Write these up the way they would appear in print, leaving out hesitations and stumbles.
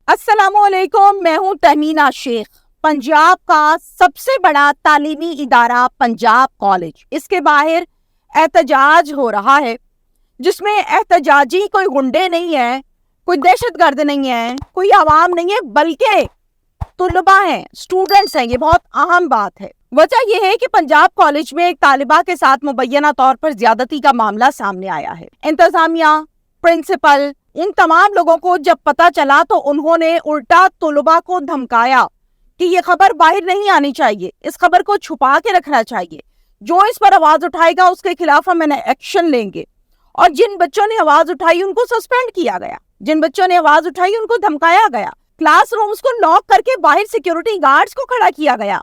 अस्सलामुअलैकुम, मैं हूं तहमीना शेख। पंजाब का सबसे बड़ा तालीमी इदारा पंजाब कॉलेज, इसके बाहर एहतजाज हो रहा है, जिसमें एहतजाजी कोई गुंडे नहीं है, कोई दहशतगर्द नहीं है, कोई आवाम नहीं है, बल्कि तुलबा हैं, स्टूडेंट्स हैं। ये बहुत अहम बात है। वजह यह है कि पंजाब कॉलेज में एक तालिबा के साथ मुबैना तौर पर ज्यादती का मामला सामने आया है। इंतजामिया, प्रिंसिपल, इन तमाम लोगों को जब पता चला तो उन्होंने उल्टा तुलबा को धमकाया कि ये खबर बाहर नहीं आनी चाहिए, इस खबर को छुपा के रखना चाहिए, जो इस पर आवाज उठाएगा उसके खिलाफ हम एक्शन लेंगे। और जिन बच्चों ने आवाज उठाई उनको सस्पेंड किया गया, जिन बच्चों ने आवाज उठाई उनको धमकाया गया, क्लासरूम्स को लॉक करके बाहर सिक्योरिटी गार्ड्स को खड़ा किया गया।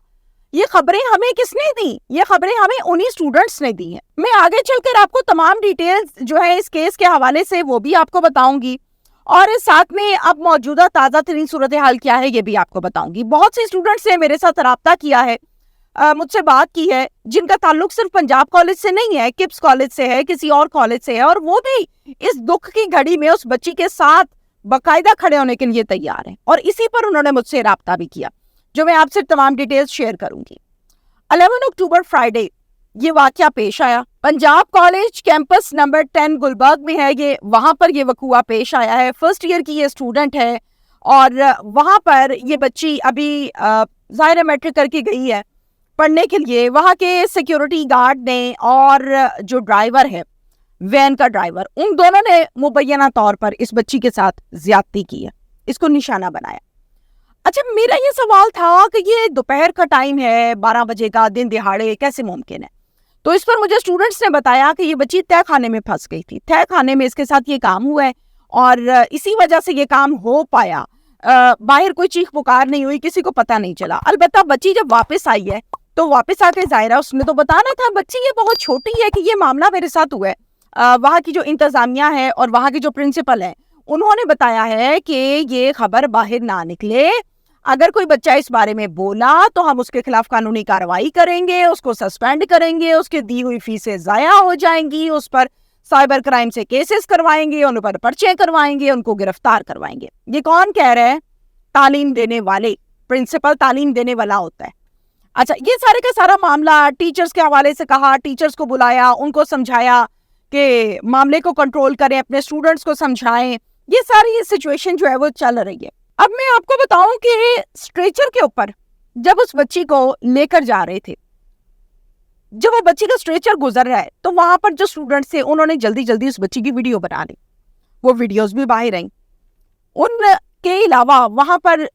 ये खबरें हमें किसने दी? ये खबरें हमें उन्हीं स्टूडेंट्स ने दी हैं। मैं आगे चलकर आपको तमाम डिटेल्स जो है इस केस के हवाले से वो भी आपको बताऊंगी, और साथ में अब मौजूदा ताज़ा तरीन सूरत हाल क्या है ये भी आपको बताऊंगी। बहुत से स्टूडेंट्स ने मेरे साथ राब्ता किया है, मुझसे बात की है, जिनका ताल्लुक सिर्फ पंजाब कॉलेज से नहीं है, किप्स कॉलेज से है, किसी और कॉलेज से है, और वो भी इस दुख की घड़ी में उस बच्ची के साथ बाकायदा खड़े होने के लिए तैयार हैं। और इसी पर उन्होंने मुझसे राब्ता भी किया, जो मैं आपसे तमाम डिटेल्स शेयर करूंगी। 11 अक्टूबर फ्राइडे ये वाकया पेश आया। Punjab college campus number 10 Gulberg में है ये, वहां पर ये वकूआ पेश आया है। फर्स्ट ईयर की ये स्टूडेंट है और वहां पर ये बच्ची अभी ज़ाहिर मैट्रिक करके गई है पढ़ने के लिए। वहां के सिक्योरिटी गार्ड ने और जो ड्राइवर है, वैन का ड्राइवर, उन दोनों ने मुबैना तौर पर इस बच्ची के साथ ज्यादती की है, इसको निशाना बनाया। अच्छा, मेरा ये सवाल था कि ये दोपहर का टाइम है, 12 बजे का, दिन दिहाड़े, कैसे मुमकिन है? तो इस पर मुझे स्टूडेंट्स ने बताया कि ये बच्ची तय खाने में फंस गई थी, तय खाने में इसके साथ ये काम हुआ है और इसी वजह से ये काम हो पाया। बाहर कोई चीख पुकार नहीं हुई, किसी को पता नहीं चला। अलबत्ता बच्ची जब वापस आई है तो वापस आके ज़ाहिरा उसने तो बताना था, बच्ची ये बहुत छोटी है कि ये मामला मेरे साथ हुआ है। वहाँ की जो इंतज़ामिया है और वहाँ के जो प्रिंसिपल है उन्होंने बताया है कि ये खबर बाहर ना निकले, अगर कोई बच्चा इस बारे में बोला तो हम उसके खिलाफ कानूनी कार्रवाई करेंगे, उसको सस्पेंड करेंगे, उसकी दी हुई फीसें ज़ाया हो जाएंगी, उस पर साइबर क्राइम से केसेस करवाएंगे, उन पर पर्चे करवाएंगे, उनको गिरफ्तार करवाएंगे। ये कौन कह रहे हैं? तालीम देने वाले, प्रिंसिपल तालीम देने वाला होता है। अच्छा, ये सारे का सारा मामला टीचर्स के हवाले से कहा, टीचर्स को बुलाया, उनको समझाया कि मामले को कंट्रोल करें, अपने स्टूडेंट्स को समझाएं। ये सारी सिचुएशन जो है वो चल रही है। अब मैं आपको बताऊं कि स्ट्रेचर के ऊपर जब उस बच्ची को लेकर जा रहे थे, जब वो बच्ची का स्ट्रेचर गुजर रहा है तो वहां पर जो स्टूडेंट्स थे उन्होंने जल्दी जल्दी उस बच्ची की वीडियो बना ली। वो वीडियोस भी बाहर आई। उनके अलावा वहां पर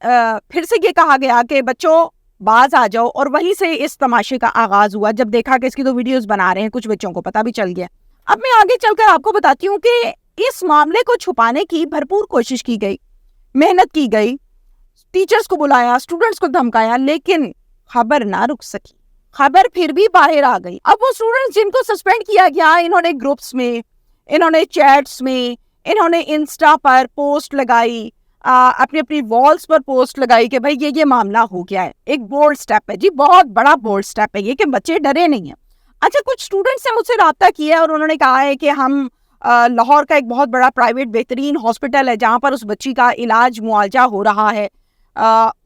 फिर से ये कहा गया कि बच्चों बाज आ जाओ, और वहीं से इस तमाशे का आगाज हुआ। जब देखा कि इसकी तो वीडियोस बना रहे हैं, कुछ बच्चों को पता भी चल गया। अब मैं आगे चलकर आपको बताती हूँ कि इस मामले को छुपाने की भरपूर कोशिश की गई, मेहनत की गई, टीचर्स को बुलाया, स्टूडेंट्स को धमकाया, लेकिन खबर ना रुक सकी। खबर फिर भी बाहर आ गई। अब वो स्टूडेंट्स जिनको सस्पेंड किया गया, इन्होंने ग्रुप्स में, इन्होंने चैट्स में, इन्होंने इंस्टा पर पोस्ट लगाई, अपनी अपनी वॉल्स पर पोस्ट लगाई कि भाई ये मामला हो गया है। एक बोल्ड स्टेप है जी, बहुत बड़ा बोल्ड स्टेप है ये, कि बच्चे डरे नहीं हैं। अच्छा, कुछ स्टूडेंट्स ने मुझसे राब्ता किया और उन्होंने कहा है कि हम लाहौर का एक बहुत बड़ा प्राइवेट बेहतरीन हॉस्पिटल है जहाँ पर उस बच्ची का इलाज मुआवजा हो रहा है,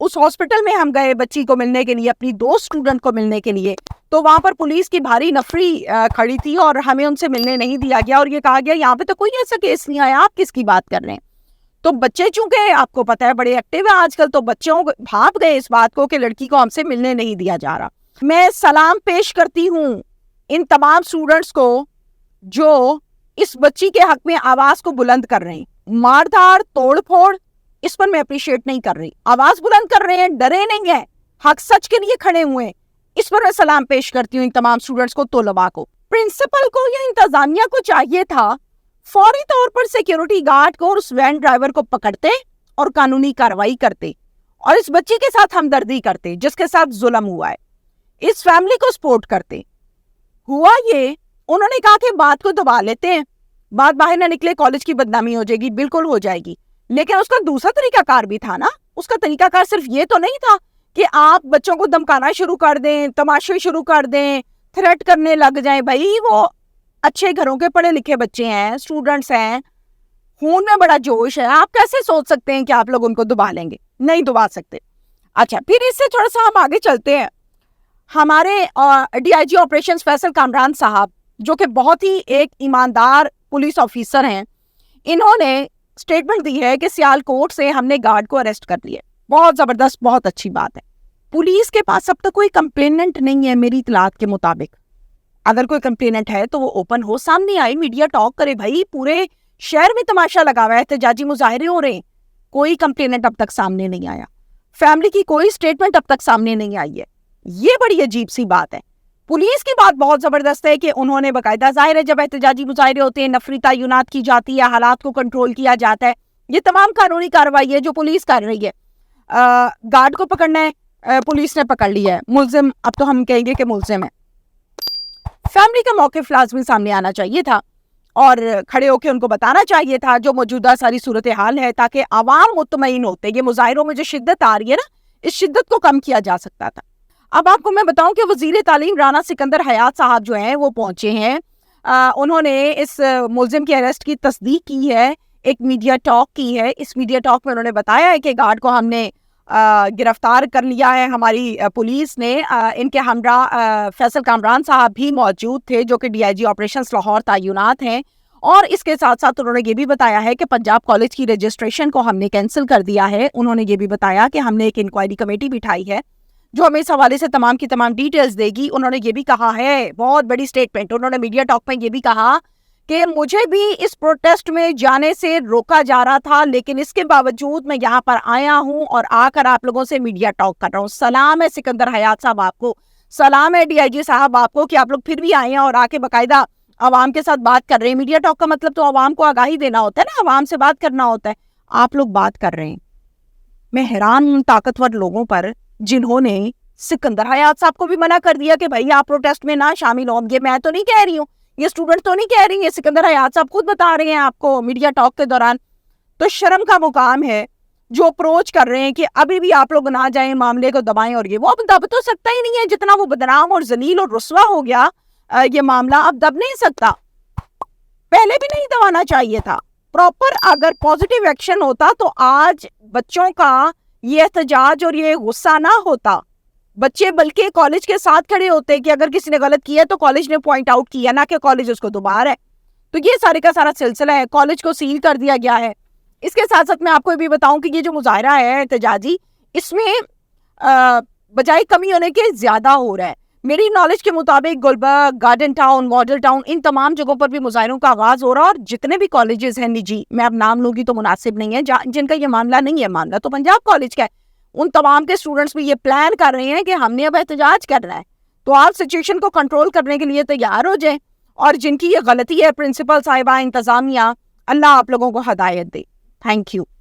उस हॉस्पिटल में हम गए बच्ची को मिलने के लिए, अपनी दो स्टूडेंट को मिलने के लिए। तो वहाँ पर पुलिस की भारी नफरी खड़ी थी और हमें उनसे मिलने नहीं दिया गया, और ये कहा गया यहाँ पे तो कोई ऐसा केस नहीं आया, आप किसकी बात कर रहे हैं? तो बच्चे चूंकि आपको पता है बड़े एक्टिव है आजकल, तो बच्चों भाप गए इस बात को कि लड़की को हमसे मिलने नहीं दिया जा रहा। मैं सलाम पेश करती हूँ इन तमाम स्टूडेंट्स को जो इस बच्ची के हक में आवाज को बुलंद कर रहे हैं। मारधाड़, तोड़ फोड़, इस पर मैं अप्रिशिएट नहीं कर रही। आवाज बुलंद कर रहे हैं, डरे नहीं है, हक सच के लिए खड़े हुए हैं, इस पर मैं सलाम पेश करती हूँ इन तमाम स्टूडेंट्स को, तलबा को। प्रिंसिपल को या इंतजामिया को चाहिए था फौरी तौर पर सिक्योरिटी गार्ड को और उस वैन ड्राइवर को पकड़ते और कानूनी कार्रवाई करते, और इस बच्ची के साथ हमदर्दी करते जिसके साथ जुल्म हुआ है, इस फैमिली को सपोर्ट करते। हुआ ये, उन्होंने कहा कि बात को दबा लेते हैं, बात बाहर ना निकले, कॉलेज की बदनामी हो जाएगी। बिल्कुल हो जाएगी, लेकिन उसका दूसरा तरीकाकार भी था ना। उसका तरीकाकार सिर्फ ये तो नहीं था कि आप बच्चों को धमकाना शुरू कर दें, तमाशे शुरू कर दें, थ्रेट करने लग जाएं। भाई वो अच्छे घरों के पढ़े लिखे बच्चे हैं, स्टूडेंट्स हैं, خون میں بڑا جوش ہے. آپ کیسے سوچ سکتے ہیں کہ آپ لوگ ان کو دبا لیں گے؟ نہیں دبا سکتے. اچھا پھر اس سے تھوڑا سا ہم آگے چلتے ہیں. ہمارے D I G operations Faisal Kamran صاحب جو کہ بہت ہی ایک ایماندار پولیس آفیسر ہیں, انہوں نے اسٹیٹمنٹ دی ہے کہ سیالکوٹ سے ہم نے گارڈ کو اریسٹ کر لیا. بہت زبردست, بہت اچھی بات ہے. پولیس کے پاس اب تک کوئی کمپلیننٹ نہیں ہے میری اطلاعات کے مطابق. اگر کوئی کمپلیننٹ ہے تو وہ اوپن ہو, سامنے آئی, میڈیا ٹاک کرے. بھائی پورے شہر میں تماشا لگا ہوا ہے, احتجاجی مظاہرے ہو رہے ہیں, کوئی کمپلیننٹ اب تک سامنے نہیں آیا. فیملی کی کوئی اسٹیٹمنٹ اب تک سامنے نہیں آئی ہے. یہ بڑی عجیب سی بات ہے. پولیس کی بات بہت زبردست ہے کہ انہوں نے باقاعدہ, ظاہر ہے جب احتجاجی مظاہرے ہوتے ہیں نفری تعینات کی جاتی ہے, حالات کو کنٹرول کیا جاتا ہے. یہ تمام قانونی کارروائی ہے جو پولیس کر رہی ہے. گارڈ کو پکڑنا ہے, پولیس نے پکڑ لیا ہے. ملزم, اب تو ہم کہیں گے کہ ملزم ہے. فیملی کا موقف لازمی سامنے آنا چاہیے تھا اور کھڑے ہو کے ان کو بتانا چاہیے تھا جو موجودہ ساری صورتحال ہے, تاکہ عوام مطمئن ہوتے. یہ مظاہروں میں جو شدت آ رہی ہے نا, اس شدت کو کم کیا جا سکتا تھا. اب آپ کو میں بتاؤں کہ وزیر تعلیم رانا سکندر حیات صاحب جو ہیں وہ پہنچے ہیں. انہوں نے اس ملزم کی اریسٹ کی تصدیق کی ہے, ایک میڈیا ٹاک کی ہے. اس میڈیا ٹاک میں انہوں نے بتایا ہے کہ گارڈ کو ہم نے گرفتار کر لیا ہے ہماری پولیس نے. ان کے ہمراہ فیصل کامران صاحب بھی موجود تھے جو کہ D I G operations Lahore تعینات ہیں. اور اس کے ساتھ ساتھ انہوں نے یہ بھی بتایا ہے کہ پنجاب کالج کی رجسٹریشن کو ہم نے کینسل کر دیا ہے. انہوں نے یہ بھی بتایا کہ ہم نے ایک انکوائری کمیٹی بٹھائی ہے جو ہمیں اس حوالے سے تمام کی تمام ڈیٹیلز دے گی. انہوں نے یہ بھی کہا ہے, بہت بڑی سٹیٹمنٹ, انہوں نے میڈیا ٹاک میں یہ بھی کہا کہ مجھے بھی اس پروٹیسٹ میں جانے سے روکا جا رہا تھا, لیکن اس کے باوجود میں یہاں پر آیا ہوں اور آ کر آپ لوگوں سے میڈیا ٹاک کر رہا ہوں. سلام ہے سکندر حیات صاحب آپ کو, سلام ہے ڈی آئی جی صاحب آپ کو کہ آپ لوگ پھر بھی آئے ہیں اور آ کے باقاعدہ عوام کے ساتھ بات کر رہے ہیں. میڈیا ٹاک کا مطلب تو عوام کو آگاہی دینا ہوتا ہے نا, عوام سے بات کرنا ہوتا ہے. آپ لوگ بات کر رہے ہیں. میں حیران ہوں طاقتور لوگوں پر جنہوں نے سکندر حیات صاحب کو بھی منع کر دیا کہ بھائی آپ پروٹیسٹ میں نہ شامل ہوں. یہ میں تو نہیں کہہ رہی ہوں, یہ اسٹوڈنٹ تو نہیں کہہ رہی ہیں, سکندر حیات صاحب خود بتا رہے ہیں آپ کو میڈیا ٹاک کے دوران. تو شرم کا مقام ہے جو اپروچ کر رہے ہیں کہ ابھی بھی آپ لوگ نہ جائیں, معاملے کو دبائیں. اور یہ وہ اب دب تو سکتا ہی نہیں ہے, جتنا وہ بدنام اور ذلیل اور رسوا ہو گیا یہ معاملہ, اب دب نہیں سکتا. پہلے بھی نہیں دبانا چاہیے تھا. پراپر اگر پازیٹیو ایکشن ہوتا تو آج بچوں کا یہ احتجاج اور یہ غصہ نہ ہوتا. بچے بلکہ کالج کے ساتھ کھڑے ہوتے کہ اگر کسی نے غلط کیا تو کالج نے پوائنٹ آؤٹ کیا, نہ کہ کالج اس کو دبا رہا ہے. تو یہ سارے کا سارا سلسلہ ہے. کالج کو سیل کر دیا گیا ہے. اس کے ساتھ ساتھ میں آپ کو یہ بھی بتاؤں کہ یہ جو مظاہرہ ہے احتجاجی, اس میں بجائے کمی ہونے کے زیادہ ہو رہا ہے. میری نالج کے مطابق Gulberg, garden town, model town, ان تمام جگہوں پر بھی مظاہروں کا آغاز ہو رہا ہے. اور جتنے بھی کالجز ہیں نجی, میں اب نام لوں گی تو مناسب نہیں ہے, جن کا یہ معاملہ نہیں ہے, معاملہ تو پنجاب کالج کا ہے, ان تمام کے اسٹوڈنٹس بھی یہ پلان کر رہے ہیں کہ ہم نے اب احتجاج کرنا ہے. تو آپ سچویشن کو کنٹرول کرنے کے لیے تیار ہو جائیں, اور جن کی یہ غلطی ہے پرنسپل صاحبہ, انتظامیہ, اللہ آپ لوگوں کو ہدایت دے. Thank you.